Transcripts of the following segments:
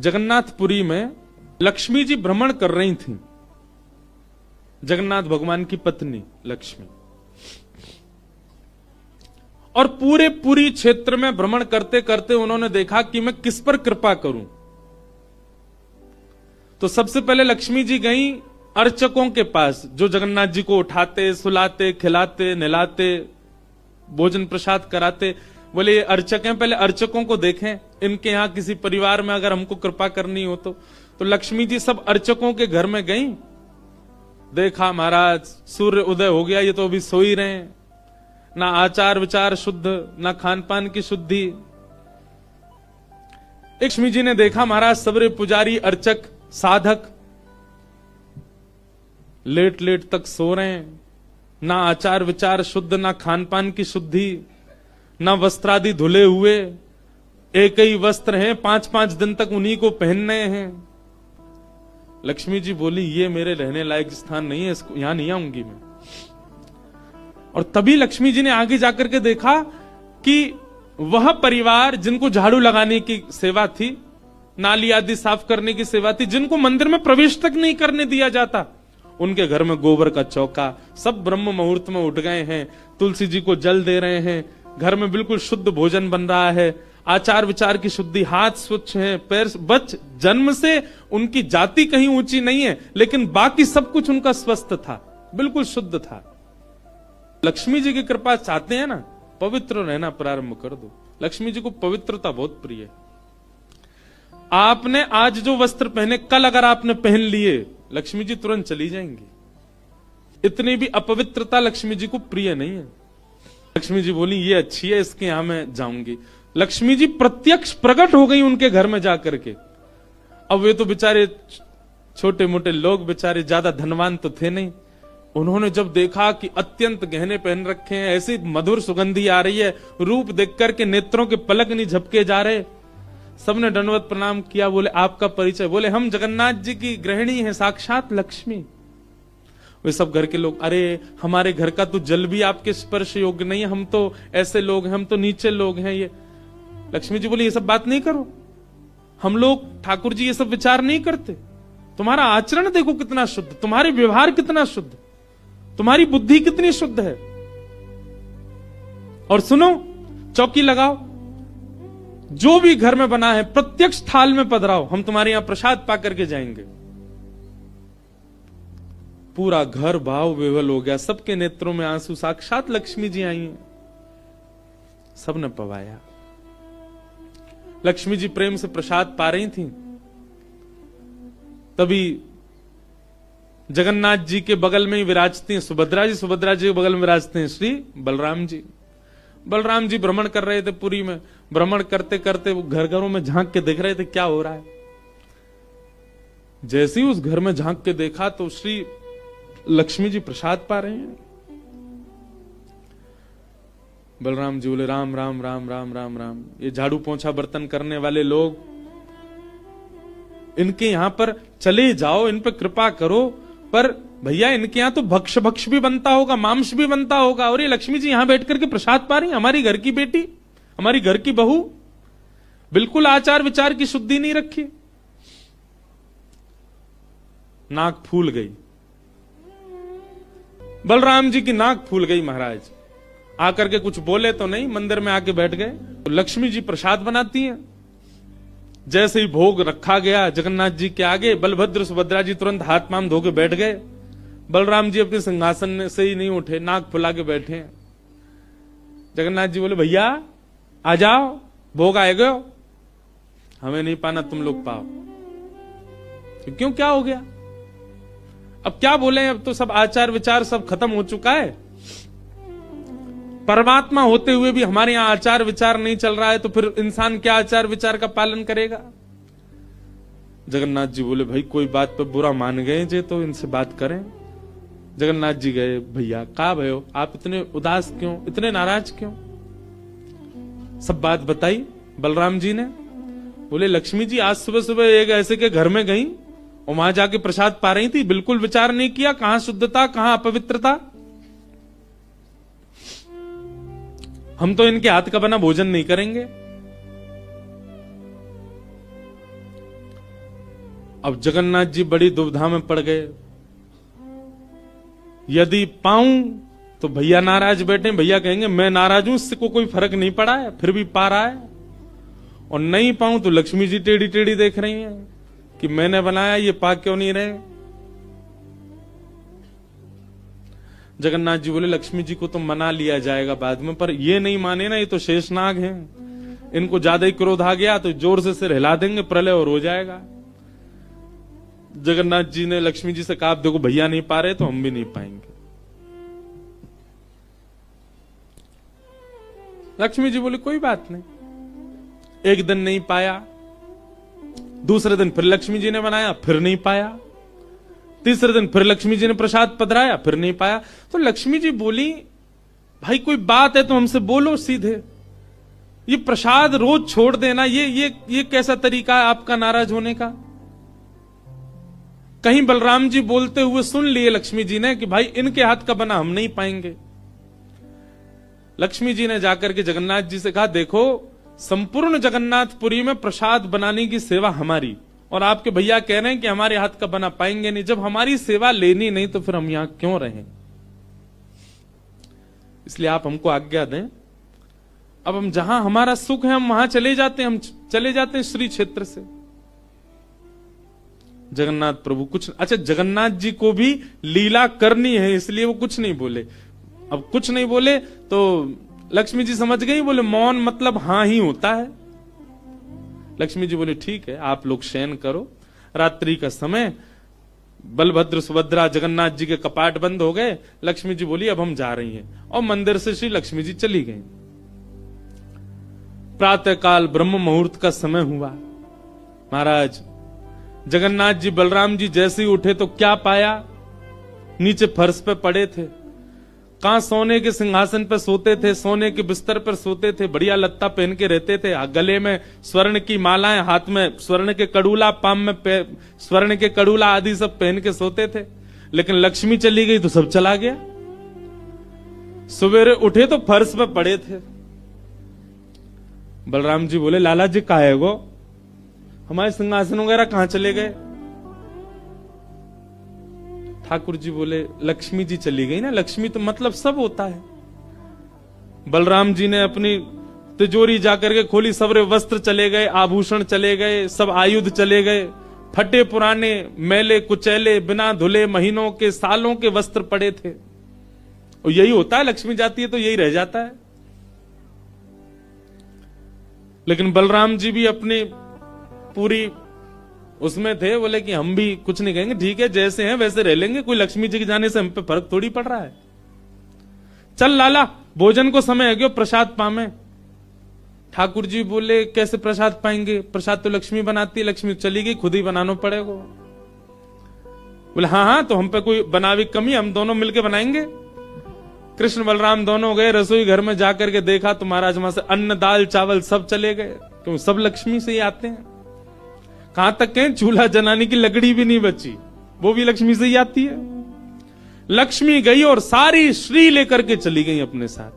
जगन्नाथपुरी में लक्ष्मी जी भ्रमण कर रही थीं। जगन्नाथ भगवान की पत्नी लक्ष्मी, और पूरे पुरी क्षेत्र में भ्रमण करते करते उन्होंने देखा कि मैं किस पर कृपा करूं। तो सबसे पहले लक्ष्मी जी गई अर्चकों के पास, जो जगन्नाथ जी को उठाते, सुलाते, खिलाते, नहलाते, भोजन प्रसाद कराते। बोले ये अर्चक हैं, पहले अर्चकों को देखें, इनके यहां किसी परिवार में अगर हमको कृपा करनी हो तो लक्ष्मी जी सब अर्चकों के घर में गई। देखा महाराज सूर्य उदय हो गया, ये तो अभी सो ही रहे हैं, ना आचार विचार शुद्ध, ना खान पान की शुद्धि। लक्ष्मी जी ने देखा महाराज सबरे पुजारी, अर्चक, साधक लेट लेट तक सो रहे हैं, ना आचार विचार शुद्ध, ना खान पान की शुद्धि, ना वस्त्रादि धुले हुए, एक ही वस्त्र हैं, 5-5 दिन तक उन्हीं को पहनने हैं। लक्ष्मी जी बोली ये मेरे रहने लायक स्थान नहीं है, इसको यहां नहीं आऊंगी मैं। और तभी लक्ष्मी जी ने आगे जाकर के देखा कि वह परिवार जिनको झाड़ू लगाने की सेवा थी, नाली आदि साफ करने की सेवा थी, जिनको मंदिर में प्रवेश तक नहीं करने दिया जाता, उनके घर में गोबर का चौका, सब ब्रह्म मुहूर्त में उठ गए हैं, तुलसी जी को जल दे रहे हैं, घर में बिल्कुल शुद्ध भोजन बन रहा है, आचार विचार की शुद्धि, हाथ स्वच्छ हैं, पैर बच, जन्म से उनकी जाति कहीं ऊंची नहीं है, लेकिन बाकी सब कुछ उनका स्वस्थ था, बिल्कुल शुद्ध था। लक्ष्मी जी की कृपा चाहते हैं ना, पवित्र रहना प्रारंभ कर दो। लक्ष्मी जी को पवित्रता बहुत प्रिय है। आपने आज जो वस्त्र पहने, कल अगर आपने पहन लिए, लक्ष्मी जी तुरंत चली जाएंगी। इतनी भी अपवित्रता लक्ष्मी जी को प्रिय नहीं है। लक्ष्मी जी बोली ये अच्छी है, इसके यहां मैं जाऊंगी। लक्ष्मी जी प्रत्यक्ष प्रकट हो गई उनके घर में जाकर के। अब वे तो बेचारे छोटे मोटे लोग, बेचारे ज्यादा धनवान तो थे नहीं। उन्होंने जब देखा कि अत्यंत गहने पहन रखे हैं, ऐसी मधुर सुगंधी आ रही है, रूप देख करके नेत्रों के पलक नहीं झपके जा रहे, सबने दंडवत प्रणाम किया। बोले आपका परिचय? बोले हम जगन्नाथ जी की गृहिणी हैं, साक्षात लक्ष्मी। वे सब घर के लोग, अरे हमारे घर का तो जल भी आपके स्पर्श योग्य नहीं है, हम तो ऐसे लोग हैं, हम तो नीचे लोग हैं। ये लक्ष्मी जी बोली ये सब बात नहीं करो, हम लोग ठाकुर जी ये सब विचार नहीं करते। तुम्हारा आचरण देखो कितना शुद्ध, तुम्हारे व्यवहार कितना शुद्ध, तुम्हारी बुद्धि कितनी शुद्ध है। और सुनो, चौकी लगाओ, जो भी घर में बना है प्रत्यक्ष थाल में पधराओ, हम तुम्हारे यहां प्रसाद पा करके जाएंगे। पूरा घर भाव विवल हो गया, सबके नेत्रों में आंसू, साक्षात लक्ष्मी जी आई हैं। सबने पवाया। लक्ष्मी जी प्रेम से प्रसाद पा रही थीं। तभी जगन्नाथ जी के बगल में ही विराजती हैं सुभद्रा जी, सुभद्रा जी के बगल में विराजते हैं श्री बलराम जी। बलराम जी भ्रमण कर रहे थे पुरी में। भ्रमण करते करते वो घर घरों में झांक के देख रहे थे क्या हो रहा है। जैसे ही उस घर में झांक के देखा तो श्री लक्ष्मी जी प्रसाद पा रहे हैं। बलराम जी बोले राम राम राम राम राम राम, ये झाड़ू पोंछा बर्तन करने वाले लोग, इनके यहां पर चले जाओ, इन पर कृपा करो। पर भैया इनके यहां तो भक्ष भक्ष भी बनता होगा, मांस भी बनता होगा, और ये लक्ष्मी जी यहां बैठ करके प्रसाद पा रही, हमारी घर की बेटी, हमारी घर की बहू, बिल्कुल आचार विचार की शुद्धि नहीं रखी। नाक फूल गई, बलराम जी की नाक फूल गई। महाराज आकर के कुछ बोले तो नहीं, मंदिर में आके बैठ गए। तो लक्ष्मी जी प्रसाद बनाती हैं। जैसे ही भोग रखा गया जगन्नाथ जी के आगे, बलभद्र सुभद्रा जी तुरंत हाथ पांव धो के बैठ गए। बलराम जी अपने सिंहासन से ही नहीं उठे, नाक फुला के बैठे हैं। जगन्नाथ जी बोले भैया आ जाओ, भोग आएगा, हमें नहीं पाना, तुम लोग पाओ। क्यों, क्या हो गया? अब क्या बोले, अब तो सब आचार विचार सब खत्म हो चुका है। परमात्मा होते हुए भी हमारे यहां आचार विचार नहीं चल रहा है, तो फिर इंसान क्या आचार विचार का पालन करेगा? जगन्नाथ जी बोले भाई कोई बात पे बुरा मान गए जे, तो इनसे बात करें। जगन्नाथ जी गए, भैया कहा भयो, आप इतने उदास क्यों, इतने नाराज क्यों? सब बात बताई बलराम जी ने। बोले लक्ष्मी जी आज सुबह सुबह एक ऐसे के घर में गई और वहां जाके प्रसाद पा रही थी, बिल्कुल विचार नहीं किया, कहां शुद्धता कहां अपवित्रता। हम तो इनके हाथ का बना भोजन नहीं करेंगे। अब जगन्नाथ जी बड़ी दुविधा में पड़ गए, यदि पाऊं तो भैया नाराज बैठे, भैया कहेंगे मैं नाराज हूं, इससे को कोई फर्क नहीं पड़ा है, फिर भी पा रहा है, और नहीं पाऊं तो लक्ष्मी जी टेढ़ी टेढ़ी देख रही हैं कि मैंने बनाया, ये पा क्यों नहीं रहे। जगन्नाथ जी बोले लक्ष्मी जी को तो मना लिया जाएगा बाद में, पर ये नहीं माने ना, ये तो शेषनाग हैं, इनको ज्यादा ही क्रोध आ गया तो जोर से सिर हिला देंगे, प्रलय और हो जाएगा। जगन्नाथ जी ने लक्ष्मी जी से कहा देखो भैया नहीं पा रहे तो हम भी नहीं पाएंगे। लक्ष्मी जी बोले कोई बात नहीं। एक दिन नहीं पाया, दूसरे दिन फिर लक्ष्मी जी ने बनाया, फिर नहीं पाया, तीसरे दिन फिर लक्ष्मी जी ने प्रसाद पधराया, फिर नहीं पाया। तो लक्ष्मी जी बोली भाई कोई बात है तो हमसे बोलो सीधे, ये प्रसाद रोज छोड़ देना ये कैसा तरीका है आपका नाराज होने का। कहीं बलराम जी बोलते हुए सुन लिए लक्ष्मी जी ने कि भाई इनके हाथ का बना हम नहीं पाएंगे। लक्ष्मी जी ने जाकर के जगन्नाथ जी से कहा देखो संपूर्ण जगन्नाथपुरी में प्रसाद बनाने की सेवा हमारी, और आपके भैया कह रहे हैं कि हमारे हाथ का बना पाएंगे नहीं, जब हमारी सेवा लेनी नहीं तो फिर हम यहां क्यों रहें, इसलिए आप हमको आज्ञा दें। अब हम जहां हमारा सुख है हम वहां चले जाते हैं, हम चले जाते हैं श्री क्षेत्र से। जगन्नाथ प्रभु कुछ, अच्छा जगन्नाथ जी को भी लीला करनी है इसलिए वो कुछ नहीं बोले। अब कुछ नहीं बोले तो लक्ष्मी जी समझ गई, बोले मौन मतलब हां ही होता है। लक्ष्मी जी बोले ठीक है आप लोग शयन करो, रात्रि का समय, बलभद्र सुभद्रा जगन्नाथ जी के कपाट बंद हो गए। लक्ष्मी जी बोली अब हम जा रही हैं, और मंदिर से श्री लक्ष्मी जी चली गई। प्रातः काल ब्रह्म मुहूर्त का समय हुआ। महाराज जगन्नाथ जी बलराम जी जैसे ही उठे तो क्या पाया, नीचे फर्श पे पड़े थे। कहां सोने के सिंहासन पर सोते थे, सोने के बिस्तर पर सोते थे, बढ़िया लत्ता पहन के रहते थे, गले में स्वर्ण की मालाएं, हाथ में स्वर्ण के कड़ूला, पाम में स्वर्ण के कड़ूला आदि सब पहन के सोते थे। लेकिन लक्ष्मी चली गई तो सब चला गया। सवेरे उठे तो फर्श पे पड़े थे। बलराम जी बोले लाला जी कहा है गो, हमारे सिंहासन वगैरह कहां चले गए। ठाकुर जी बोले लक्ष्मी जी चली गई ना, लक्ष्मी तो मतलब सब होता है। बलराम जी ने अपनी तिजोरी जाकर के खोली, सबरे वस्त्र चले गए, आभूषण चले गए, सब आयुध चले गए, फटे पुराने मैले कुचैले बिना धुले महीनों के सालों के वस्त्र पड़े थे। और यही होता है, लक्ष्मी जाती है तो यही रह जाता है। लेकिन बलराम जी भी अपनी पूरी उसमें थे, बोले कि हम भी कुछ नहीं कहेंगे, ठीक है जैसे हैं वैसे रह लेंगे, कोई लक्ष्मी जी के जाने से हम पे फर्क थोड़ी पड़ रहा है। चल लाला भोजन को समय है, प्रसाद पामे। ठाकुर जी बोले कैसे प्रसाद पाएंगे, प्रसाद तो लक्ष्मी बनाती है, लक्ष्मी चली गई, खुद ही बनाना पड़ेगा। बोले हाँ हाँ तो हम पे कोई बनावी कमी, हम दोनों मिलके बनाएंगे। कृष्ण बलराम दोनों गए रसोई घर में, जाकर के देखा तो महाराज वहां से अन्न दाल चावल सब चले गए, क्यों सब लक्ष्मी से ही आते हैं। कहां तक कहें चूल्हा जलाने की लकड़ी भी नहीं बची, वो भी लक्ष्मी से ही आती है। लक्ष्मी गई और सारी श्री लेकर के चली गई अपने साथ।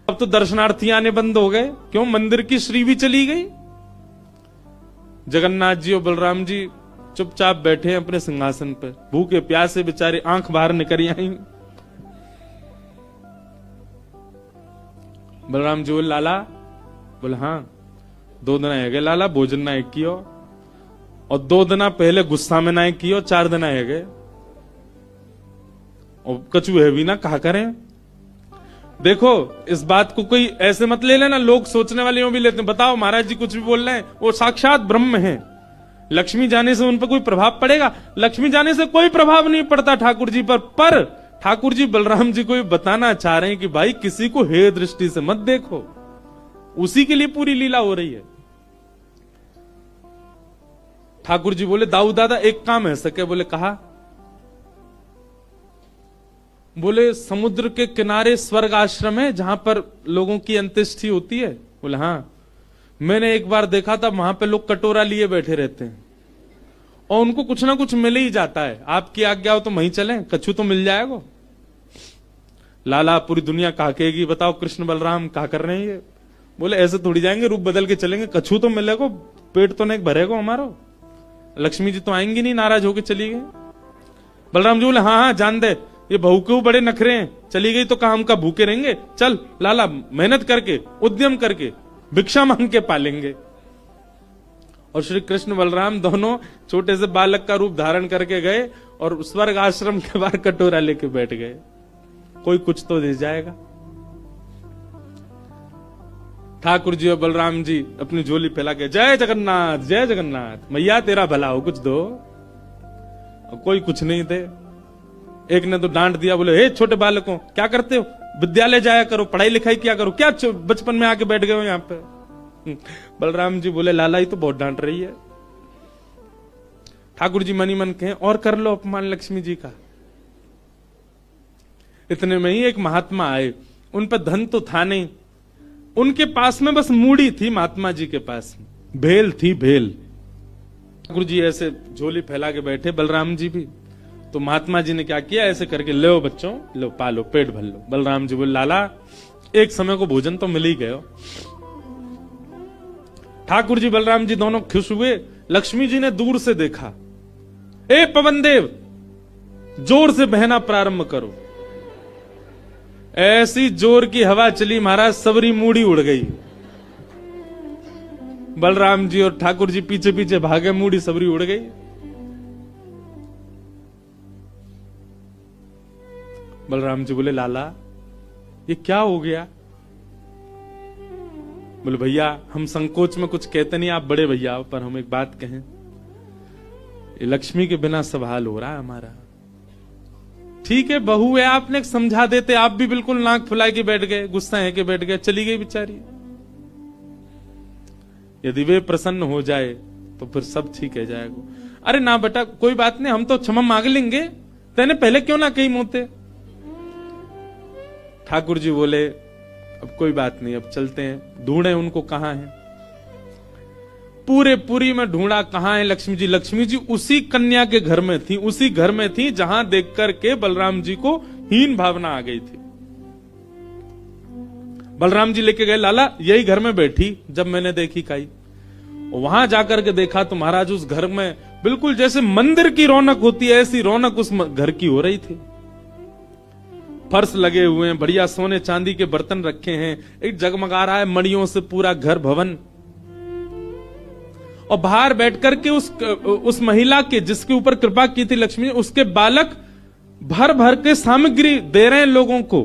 अब तो दर्शनार्थी आने बंद हो गए, क्यों मंदिर की श्री भी चली गई। जगन्नाथ जी और बलराम जी चुपचाप बैठे हैं अपने सिंहासन पर, भूखे प्यासे बेचारे, आंख बाहर निकल आई। बलराम जी बोले लाला, बोले हाँ 2 दिन है गए लाला, भोजन ना एक कियो, और 2 दिन पहले गुस्सा में ना एक कियो, 4 दिन है गए, और कछु है भी ना कहा करें। देखो इस बात को कोई ऐसे मत ले लेना, लोग सोचने वाले यूं भी लेते हैं, बताओ महाराज जी कुछ भी बोल रहे हैं, वो साक्षात ब्रह्म है। लक्ष्मी जाने से उन पर कोई प्रभाव पड़ेगा? लक्ष्मी जाने से कोई प्रभाव नहीं पड़ता ठाकुर जी पर ठाकुर जी बलराम जी को ये बताना चाह रहे हैं कि भाई किसी को हेय दृष्टि से मत देखो, उसी के लिए पूरी लीला हो रही है। ठाकुर जी बोले दाऊ दादा एक काम है सके, बोले कहा, बोले समुद्र के किनारे स्वर्ग आश्रम है जहां पर लोगों की अंत्येष्टि होती है। बोले हाँ, मैंने एक बार देखा था वहां पे लोग कटोरा लिए बैठे रहते हैं और उनको कुछ ना कुछ मिल ही जाता है, आपकी आज्ञा हो तो वहीं चलें, कछु तो मिल जाएगा। लाला पूरी दुनिया काकेगी, बताओ कृष्ण बलराम क्या कर रहे हैं ये। बोले ऐसे थोड़ी जाएंगे, रूप बदल के चलेंगे, कछु तो मिलेगा, पेट तो नहीं भरेगा हमारा। लक्ष्मी जी तो आएंगी नहीं, नाराज होकर चली गई। बलराम जी बोले हाँ हाँ जान दे, ये बहू के बड़े नखरे हैं, चली गई तो कहा हम का भूखे रहेंगे, चल लाला मेहनत करके उद्यम करके भिक्षा मांग के पालेंगे। और श्री कृष्ण बलराम दोनों छोटे से बालक का रूप धारण करके गए और स्वर्ग आश्रम के बाहर कटोरा लेके बैठ गए, कोई कुछ तो दे जाएगा। ठाकुर जी और बलराम जी अपनी झोली फैला के जय जगन्नाथ मैया तेरा भला हो, कुछ दो। और कोई कुछ नहीं दे। एक ने तो डांट दिया, बोले हे छोटे बालकों क्या करते हो, विद्यालय जाया करो, पढ़ाई लिखाई किया करो, क्या बचपन में आके बैठ गए हो यहाँ पे। बलराम जी बोले लाला ही तो बहुत डांट रही है। ठाकुर जी मनी मन कहे और कर लो अपमान लक्ष्मी जी का। इतने में ही एक महात्मा आए, उन पर धन तो था नहीं, उनके पास में बस मूड़ी थी, महात्मा जी के पास भेल थी, भेल। ठाकुर जी ऐसे झोली फैला के बैठे, बलराम जी भी। तो महात्मा जी ने क्या किया, ऐसे करके लो बच्चों, लो पालो, पेट भर लो। बलराम जी बोले लाला एक समय को भोजन तो मिल ही गयो। ठाकुर जी बलराम जी दोनों खुश हुए। लक्ष्मी जी ने दूर से देखा, ए पवन देव जोर से बहना प्रारंभ करो। ऐसी जोर की हवा चली महाराज, सबरी मूड़ी उड़ गई। बलराम जी और ठाकुर जी पीछे पीछे भागे, मूड़ी सबरी उड़ गई। बलराम जी बोले लाला ये क्या हो गया। बोले भैया हम संकोच में कुछ कहते नहीं, आप बड़े भैया हो, पर हम एक बात कहें, ये लक्ष्मी के बिना सब हाल हो रहा है हमारा। ठीक है बहू है, आपने समझा देते, आप भी बिल्कुल नाक फुला के बैठ गए, गुस्सा है के बैठ गए, चली गई बेचारी। यदि वे प्रसन्न हो जाए तो फिर सब ठीक है जाएगा। अरे ना बेटा कोई बात नहीं, हम तो क्षमा मांग लेंगे, तेने पहले क्यों ना कही मोते। ठाकुर जी बोले अब कोई बात नहीं, अब चलते हैं, ढूंढे उनको कहां है। पूरे पुरी में ढूंढा, कहां है लक्ष्मी जी। लक्ष्मी जी उसी कन्या के घर में थी, उसी घर में थी जहां देख करके बलराम जी को हीन भावना आ गई थी। बलराम जी लेके गए, लाला यही घर में बैठी जब मैंने देखी काई। वहां जाकर के देखा तो महाराज उस घर में बिल्कुल जैसे मंदिर की रौनक होती है, ऐसी रौनक उस घर की हो रही थी। फर्श लगे हुए हैं, बढ़िया सोने चांदी के बर्तन रखे हैं, एक जगमगा रहा है मणियों से पूरा घर भवन। और बाहर बैठ करके उस महिला के जिसके ऊपर कृपा की थी लक्ष्मी, उसके बालक भर भर के सामग्री दे रहे हैं लोगों को,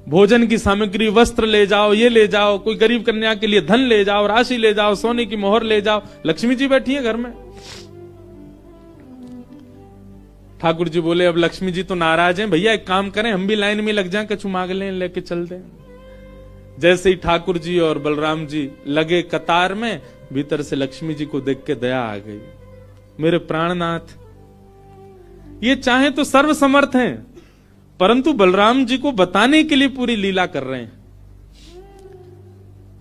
भोजन की सामग्री, वस्त्र ले जाओ, ये ले जाओ, कोई गरीब कन्या के लिए धन ले जाओ, राशि ले जाओ, सोने की मोहर ले जाओ। लक्ष्मी जी बैठी है घर में। ठाकुर जी बोले अब लक्ष्मी जी तो नाराज हैं, भैया एक काम करें हम भी लाइन में लग जाएं, कछु मांग लें, लेके चल दें। जैसे ही ठाकुर जी और बलराम जी लगे कतार में, भीतर से लक्ष्मी जी को देख के दया आ गई। मेरे प्राणनाथ ये चाहे तो सर्वसमर्थ हैं, परंतु बलराम जी को बताने के लिए पूरी लीला कर रहे हैं।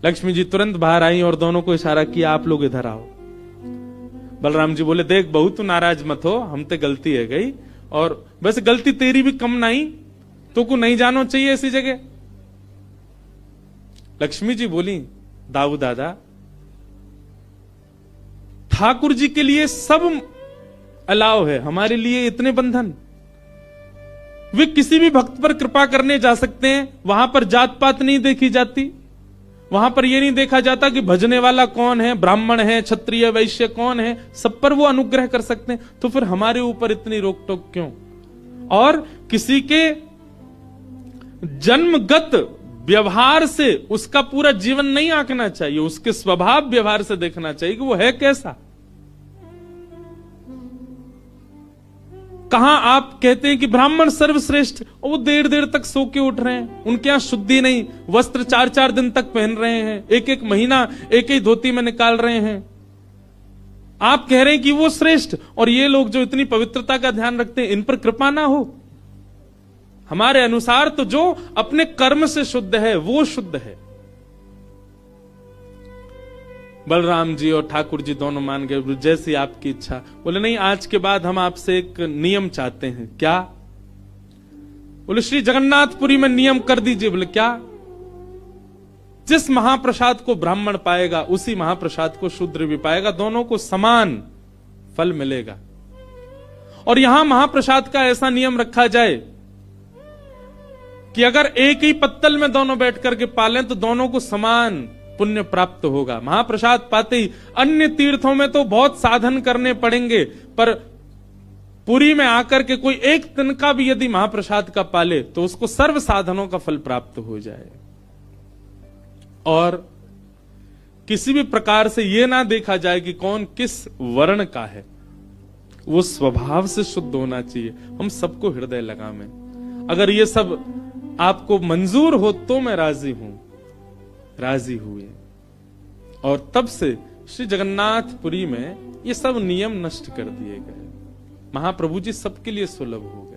लक्ष्मी जी तुरंत बाहर आई और दोनों को इशारा किया, आप लोग इधर आओ। बलराम जी बोले देख बहू तू नाराज मत हो, हम ते गलती है गई, और वैसे गलती तेरी भी कम नहीं, तो को नहीं जानो चाहिए ऐसी जगह। लक्ष्मी जी बोली दाऊ दादा ठाकुर जी के लिए सब अलाव है, हमारे लिए इतने बंधन। वे किसी भी भक्त पर कृपा करने जा सकते हैं, वहां पर जात पात नहीं देखी जाती, वहां पर यह नहीं देखा जाता कि भजने वाला कौन है, ब्राह्मण है, क्षत्रिय, वैश्य कौन है, सब पर वो अनुग्रह कर सकते हैं। तो फिर हमारे ऊपर इतनी रोक टोक क्यों। और किसी के जन्मगत व्यवहार से उसका पूरा जीवन नहीं आंकना चाहिए, उसके स्वभाव व्यवहार से देखना चाहिए कि वो है कैसा। कहां आप कहते हैं कि ब्राह्मण सर्वश्रेष्ठ, और वो देर देर तक सो के उठ रहे हैं, उनके यहां शुद्धि नहीं, वस्त्र 4-4 दिन तक पहन रहे हैं, एक महीना एक ही धोती में निकाल रहे हैं। आप कह रहे हैं कि वो श्रेष्ठ, और ये लोग जो इतनी पवित्रता का ध्यान रखते हैं, इन पर कृपा ना हो। हमारे अनुसार तो जो अपने कर्म से शुद्ध है वो शुद्ध है। बलराम जी और ठाकुर जी दोनों मान गए, जैसी आपकी इच्छा। बोले नहीं आज के बाद हम आपसे एक नियम चाहते हैं। क्या? बोले श्री जगन्नाथपुरी में नियम कर दीजिए। बोले क्या? जिस महाप्रसाद को ब्राह्मण पाएगा उसी महाप्रसाद को शूद्र भी पाएगा, दोनों को समान फल मिलेगा। और यहां महाप्रसाद का ऐसा नियम रखा जाए कि अगर एक ही पत्तल में दोनों बैठ करके पालें तो दोनों को समान पुण्य प्राप्त होगा। महाप्रसाद पाते ही, अन्य तीर्थों में तो बहुत साधन करने पड़ेंगे, पर पुरी में आकर के कोई एक तिनका भी यदि महाप्रसाद का पाले तो उसको सर्व साधनों का फल प्राप्त हो जाए। और किसी भी प्रकार से यह ना देखा जाए कि कौन किस वर्ण का है, वो स्वभाव से शुद्ध होना चाहिए। हम सबको हृदय लगा में, अगर ये सब आपको मंजूर हो तो मैं राजी हूं। राजी हुए और तब से श्री जगन्नाथपुरी में ये सब नियम नष्ट कर दिए गए। महाप्रभु जी सबके लिए सुलभ हो गए।